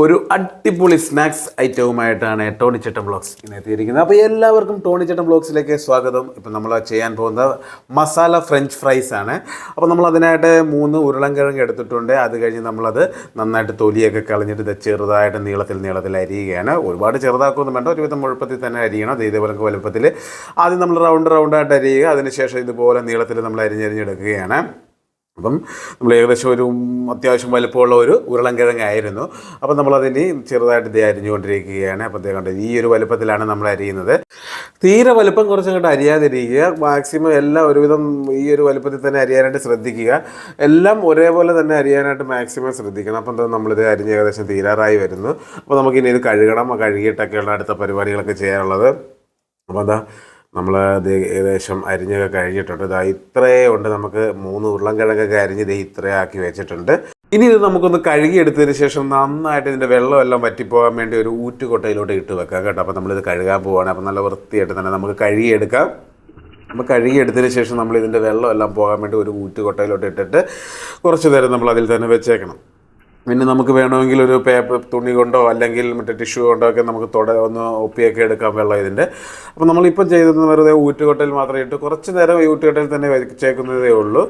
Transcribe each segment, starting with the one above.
ഒരു അടിപൊളി snacks ഐറ്റവുമായിട്ടാണ് Tony ചേട്ടൻ ബ്ലോഗ്സ് ഇന്ന് എത്തിയിരിക്കുന്നത്. അപ്പോൾ എല്ലാവർക്കും ടോണി ചേട്ടൻ ബ്ലോഗ്സിലേക്ക് സ്വാഗതം. ഇപ്പം നമ്മൾ ചെയ്യാൻ പോകുന്ന മസാല ഫ്രഞ്ച് ഫ്രൈസ് ആണ്. അപ്പോൾ നമ്മൾ അതിനായിട്ട് 3 ഉരുളൻകിഴങ്ങ് എടുത്തിട്ടുണ്ട്. അത് കഴിഞ്ഞ് നമ്മളത് നന്നായിട്ട് തൊലിയൊക്കെ കളഞ്ഞിട്ട് ഇത് ചെറുതായിട്ട് നീളത്തിൽ അരിയുകയാണ്. ഒരുപാട് ചെറുതാക്കൊന്നും വേണ്ട, ഒരുവിധം മുഴുപ്പത്തിൽ തന്നെ അരിയണം. അത് ഇതേപോലെ വലുപ്പത്തിൽ ആദ്യം നമ്മൾ റൗണ്ടായിട്ട് അരിയുക. അതിനുശേഷം ഇതുപോലെ നീളത്തിൽ നമ്മൾ അരിഞ്ഞെടുക്കുകയാണ്. അപ്പം നമ്മൾ ഏകദേശം ഒരു അത്യാവശ്യം വലുപ്പമുള്ള ഒരു ഉരുളൻകിഴങ്ങായിരുന്നു. അപ്പം നമ്മളതിന് ചെറുതായിട്ട് അരിഞ്ഞുകൊണ്ടിരിക്കുകയാണ്. അപ്പം കണ്ട് ഈ ഒരു വലുപ്പത്തിലാണ് നമ്മൾ അരിയുന്നത്. തീരെ വലുപ്പം കുറച്ചങ്ങോട്ട് അരിയാതിരിക്കുക. മാക്സിമം എല്ലാം ഒരുവിധം ഈ ഒരു വലുപ്പത്തിൽ തന്നെ അരിയാനായിട്ട് ശ്രദ്ധിക്കുക. എല്ലാം ഒരേപോലെ തന്നെ അരിയാനായിട്ട് മാക്സിമം ശ്രദ്ധിക്കണം. അപ്പം നമ്മളിത് അരിഞ്ഞ് ഏകദേശം തീരാറായി വരുന്നു. അപ്പോൾ നമുക്കിനി ഇത് കഴുകണം. കഴുകിയിട്ടൊക്കെയുള്ള അടുത്ത പരിപാടികളൊക്കെ ചെയ്യാനുള്ളത്. അപ്പോൾ നമ്മൾ ഇത് ഏകദേശം അരിഞ്ഞൊക്കെ കഴിഞ്ഞിട്ടുണ്ട്. ഇത്രയേ ഉണ്ട്. നമുക്ക് 3 ഉരുളൻകിഴങ്ങൊക്കെ അരിഞ്ഞ് ഇത്രയാക്കി വെച്ചിട്ടുണ്ട്. ഇനി ഇത് നമുക്കൊന്ന് കഴുകിയെടുത്തതിന് ശേഷം നന്നായിട്ട് ഇതിൻ്റെ വെള്ളമെല്ലാം വറ്റിപ്പോകാൻ വേണ്ടി ഒരു ഊറ്റുകൊട്ടയിലോട്ട് ഇട്ട് വെക്കാം കേട്ടോ. അപ്പോൾ നമ്മളിത് കഴുകാൻ പോവുകയാണ്. അപ്പോൾ നല്ല വൃത്തിയായിട്ട് തന്നെ നമുക്ക് കഴുകിയെടുക്കാം. അപ്പോൾ കഴുകിയെടുത്തതിന് ശേഷം നമ്മൾ ഇതിൻ്റെ വെള്ളമെല്ലാം പോകാൻ വേണ്ടി ഒരു ഊറ്റുകൊട്ടയിലോട്ട് ഇട്ടിട്ട് കുറച്ച് നേരം നമ്മൾ അതിൽ തന്നെ വെച്ചേക്കണം. പിന്നെ നമുക്ക് വേണമെങ്കിൽ ഒരു പേപ്പർ തുണി കൊണ്ടോ അല്ലെങ്കിൽ മറ്റേ ടിഷ്യൂ കൊണ്ടോ ഒക്കെ നമുക്ക് ഒന്ന് ഒപ്പിയൊക്കെ എടുക്കാം വെള്ളം ഇതിൻ്റെ. അപ്പോൾ നമ്മളിപ്പം ചെയ്തത് വെറുതെ ഊറ്റുകൊട്ടയിൽ മാത്രമേ ഇട്ട് കുറച്ച് നേരം ഈ ഊറ്റുകൊട്ടയിൽ തന്നെ വെച്ചേക്കുന്നതേ ഉള്ളൂ.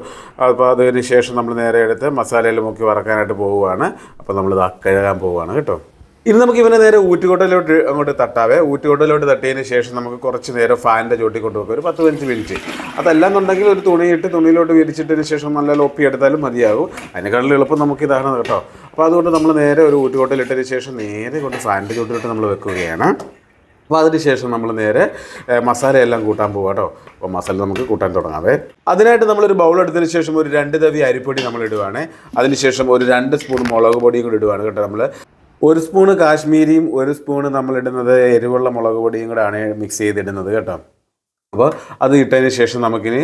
അപ്പോൾ അതിന് ശേഷം നമ്മൾ നേരെ എടുത്ത് മസാലയിൽ മുക്കി വറക്കാനായിട്ട് പോവുകയാണ്. അപ്പോൾ നമ്മളിത് കഴുകാൻ പോവുകയാണ് കേട്ടോ. ഇനി നമുക്ക് ഇവനെ നേരെ ഊറ്റുകൊട്ടയിലോട്ട് അങ്ങോട്ട് തട്ടാവേ. ഊറ്റുകൊട്ടയിലോട്ട് തട്ടിയതിന് ശേഷം നമുക്ക് കുറച്ച് നേരം ഫാനിൻ്റെ ചോട്ടിൽ കൊണ്ടുപോകും, ഒരു 10-15 മിനിറ്റ്. അതല്ലാന്നുണ്ടെങ്കിൽ ഒരു തുണിയിലോട്ട് വിരിച്ചിട്ടതിന് ശേഷം നല്ല ഒപ്പിയെടുത്താലും മതിയാകും. അതിനെക്കാളും എളുപ്പം നമുക്കിതാണ് കേട്ടോ. അപ്പോൾ അതുകൊണ്ട് നമ്മൾ നേരെ ഒരു ഊറ്റുകൊട്ടയിലിട്ടതിന് ശേഷം നേരെ കൊണ്ട് ഫാനിൻ്റെ ചോട്ടിലോട്ട് നമ്മൾ വെക്കുകയാണ്. അപ്പോൾ അതിന് ശേഷം നമ്മൾ നേരെ മസാലയെല്ലാം കൂട്ടാൻ പോകുക കേട്ടോ. അപ്പോൾ മസാല നമുക്ക് കൂട്ടാൻ തുടങ്ങാവേ. അതിനായിട്ട് നമ്മളൊരു ബൗൾ എടുത്തതിന് ശേഷം ഒരു 2 തവി അരിപ്പൊടി നമ്മൾ ഇടുവാണ്. അതിനുശേഷം ഒരു 2 സ്പൂൺ മുളക് പൊടിയും കൂടി ഇടുവാണ് കേട്ടോ. നമ്മൾ 1 സ്പൂണ് കാശ്മീരിയും 1 സ്പൂണ് നമ്മളിടുന്നത് എരിവുള്ള മുളക് പൊടിയും കൂടെ ആണ് മിക്സ് ചെയ്തിടുന്നത് കേട്ടോ. അപ്പോൾ അത് ഇട്ടതിന് ശേഷം നമുക്കിനി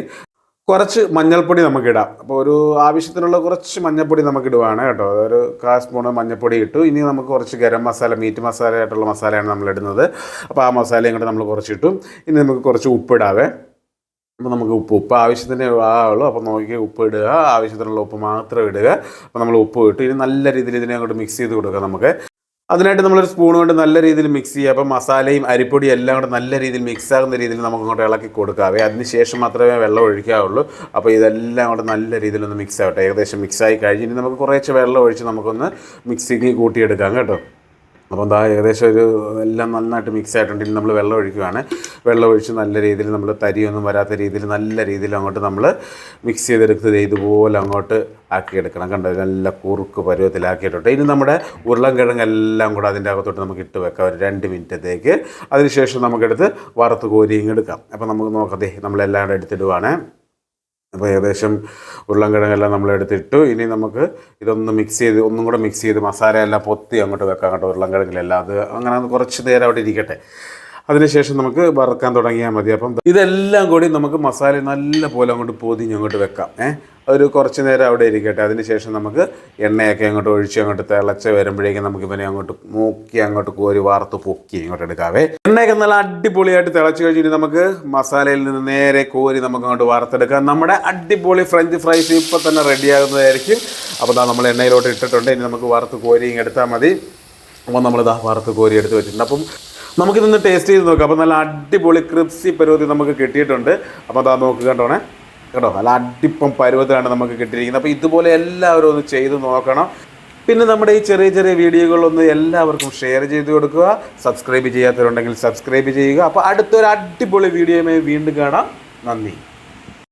കുറച്ച് മഞ്ഞൾപ്പൊടി നമുക്കിടാം. അപ്പോൾ ഒരു ആവശ്യത്തിനുള്ള കുറച്ച് മഞ്ഞൾപ്പൊടി നമുക്കിടുവാണ് കേട്ടോ. ഒരു 1/4 സ്പൂണ് മഞ്ഞൾപ്പൊടി ഇട്ടു. ഇനി നമുക്ക് കുറച്ച് ഗരം മസാല, മീറ്റ് മസാല ആയിട്ടുള്ള മസാലയാണ് നമ്മളിടുന്നത്. അപ്പോൾ ആ മസാലയും കൂടെ നമ്മൾ കുറച്ചിട്ടു. ഇനി നമുക്ക് കുറച്ച് ഉപ്പിടാവേ. അപ്പോൾ നമുക്ക് ഉപ്പ് ആവശ്യത്തിന് ഉള്ളൂ. അപ്പോൾ നോക്കി ഉപ്പ് ഇടുക, ആവശ്യത്തിനുള്ള ഉപ്പ് മാത്രം ഇടുക. അപ്പോൾ നമ്മൾ ഉപ്പ് ഇട്ടു. ഇനി നല്ല രീതിയിൽ ഇതിനെ അങ്ങോട്ട് മിക്സ് ചെയ്ത് കൊടുക്കുക നമുക്ക്. അതിനായിട്ട് നമ്മളൊരു സ്പൂൺ കൊണ്ട് നല്ല രീതിയിൽ മിക്സ് ചെയ്യുക. അപ്പോൾ മസാലയും അരിപ്പൊടിയും എല്ലാം കൂടെ നല്ല രീതിയിൽ മിക്സ് ആകുന്ന രീതിയിൽ നമുക്ക് അങ്ങോട്ട് ഇളക്കി കൊടുക്കാവേ. അതിന് ശേഷം മാത്രമേ വെള്ളം ഒഴിക്കാവുള്ളൂ. അപ്പോൾ ഇതെല്ലാം കൂടെ നല്ല രീതിയിലൊന്ന് മിക്സ് ആവട്ടെ. ഏകദേശം മിക്സായി കഴിഞ്ഞ് ഇനി നമുക്ക് കുറേശ്ശെ വെള്ളം ഒഴിച്ച് നമുക്കൊന്ന് മിക്സിക്ക് കൂട്ടിയെടുക്കാം കേട്ടോ. അപ്പോൾ ഏകദേശം എല്ലാം നന്നായിട്ട് മിക്സ് ആയിട്ടുണ്ട്. ഇനി നമ്മൾ വെള്ളം ഒഴിക്കുകയാണ്. വെള്ളം ഒഴിച്ച് നല്ല രീതിയിൽ നമ്മൾ തരിയൊന്നും വരാത്ത രീതിയിൽ നല്ല രീതിയിൽ അങ്ങോട്ട് നമ്മൾ മിക്സ് ചെയ്തെടുത്തത് ഇതുപോലെ അങ്ങോട്ട് ആക്കിയെടുക്കണം. കണ്ടോ, നല്ല കുറുക്ക് പരുവത്തിലാക്കിയിട്ടുണ്ട്. ഇനി നമ്മുടെ ഉരുളൻകിഴങ്ങെല്ലാം കൂടെ അതിൻ്റെ അകത്തോട്ട് നമുക്ക് ഇട്ട് വെക്കാം ഒരു 2 മിനിറ്റത്തേക്ക്. അതിനുശേഷം നമുക്കെടുത്ത് വറുത്ത് കോരിയും എടുക്കാം. അപ്പോൾ നമുക്ക് നോക്കത്തേ നമ്മളെല്ലാം കൂടെ എടുത്തിടുവാണ്. അപ്പോൾ ഏകദേശം ഉരുളൻകിഴങ്ങെല്ലാം നമ്മൾ എടുത്തിട്ടു. ഇനി നമുക്ക് ഒന്നും കൂടെ മിക്സ് ചെയ്ത് മസാലയെല്ലാം പൊത്തി അങ്ങോട്ട് വെക്കാം കേട്ടോ. ഉരുളൻകിഴങ്ങിലെല്ലാം അത് അങ്ങനെ കുറച്ച് നേരം അവിടെ ഇരിക്കട്ടെ. അതിനുശേഷം നമുക്ക് വറുക്കാൻ തുടങ്ങിയാൽ മതി. അപ്പം ഇതെല്ലാം കൂടി നമുക്ക് മസാല നല്ല പോലെ അങ്ങോട്ട് പൊതിഞ്ഞങ്ങോട്ട് വെക്കാം. ഒരു കുറച്ച് നേരം അവിടെ ഇരിക്കട്ടെ. അതിനുശേഷം നമുക്ക് എണ്ണയൊക്കെ അങ്ങോട്ട് ഒഴിച്ച് അങ്ങോട്ട് തിളച്ച് വരുമ്പോഴേക്കും നമുക്ക് ഇവനെ അങ്ങോട്ട് കോരി വാർത്ത് പൊക്കി ഇങ്ങോട്ട് എടുക്കാവേ. എണ്ണയൊക്കെ നല്ല അടിപൊളിയായിട്ട് തിളച്ച് കഴിഞ്ഞിട്ട് നമുക്ക് മസാലയിൽ നിന്ന് നേരെ കോരി നമുക്ക് അങ്ങോട്ട് വാർത്തെടുക്കാം. നമ്മുടെ അടിപൊളി ഫ്രഞ്ച് ഫ്രൈസ് ഇപ്പോൾ തന്നെ റെഡിയാകുന്നതായിരിക്കും. അപ്പോൾ നമ്മൾ എണ്ണയിലോട്ട് ഇട്ടിട്ടുണ്ട്. ഇനി നമുക്ക് വറുത്ത് കോരി എടുത്താൽ മതി. അപ്പോൾ നമ്മളിതാ വറുത്ത് കോരി എടുത്ത് വെച്ചിട്ടുണ്ട്. അപ്പം നമുക്കിതൊന്ന് ടേസ്റ്റ് ചെയ്ത് നോക്കാം. അപ്പോൾ നല്ല അടിപൊളി ക്രിപ്സി പരുവത്തിൽ നമുക്ക് കിട്ടിയിട്ടുണ്ട്. അപ്പോൾ നോക്കുക കേട്ടോ, നല്ല അടിപ്പം പരുവത്തിലാണ് നമുക്ക് കിട്ടിയിരിക്കുന്നത്. അപ്പോൾ ഇതുപോലെ എല്ലാവരും ഒന്ന് ചെയ്ത് നോക്കണം. പിന്നെ നമ്മുടെ ഈ ചെറിയ വീഡിയോകളൊന്ന് എല്ലാവർക്കും ഷെയർ ചെയ്ത് കൊടുക്കുക. സബ്സ്ക്രൈബ് ചെയ്യാത്തവരുണ്ടെങ്കിൽ സബ്സ്ക്രൈബ് ചെയ്യുക. അപ്പോൾ അടുത്തൊരു അടിപൊളി വീഡിയോയുമായി വീണ്ടും കാണാം. നന്ദി.